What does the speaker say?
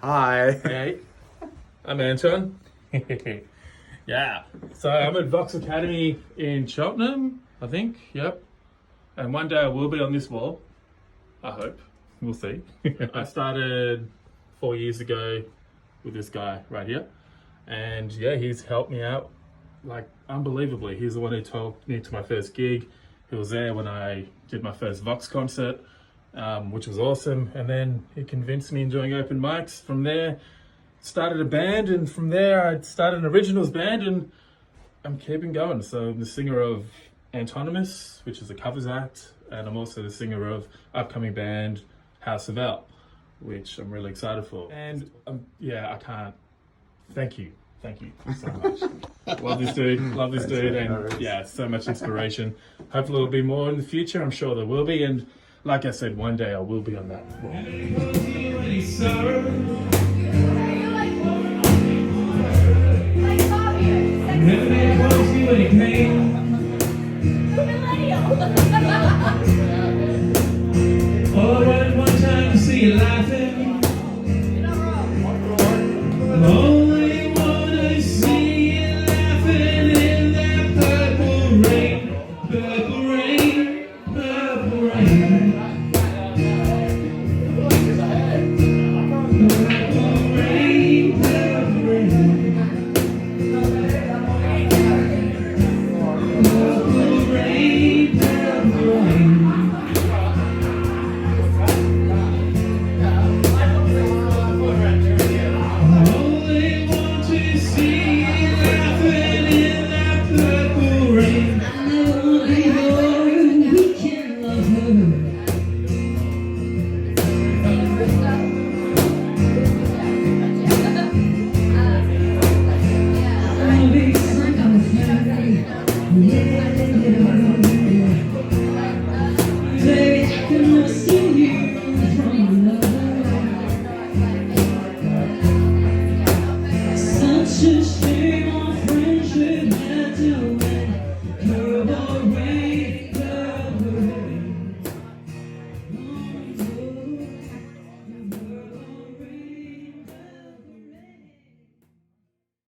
Hi. Hey, I'm Anton. Yeah, so I'm at Vox Academy in Cheltenham, I think. Yep. And one day I will be on this wall. I hope. We'll see. I started 4 years ago with this guy right here. And yeah, he's helped me out like unbelievably. He's the one who told me to my first gig. He was there when I did my first Vox concert, which was awesome. And then he convinced me in doing open mics. From there, started a band, and from there I started an originals band, and I'm keeping going. So I'm the singer of Antonomous, which is a covers act, and I'm also the singer of upcoming band House of L, which I'm really excited for. And yeah, I can't. Thank you so much. Love this dude, and yeah, so much inspiration. Hopefully there'll be more in the future. I'm sure there will be, and like I said, one day I will be on that wall.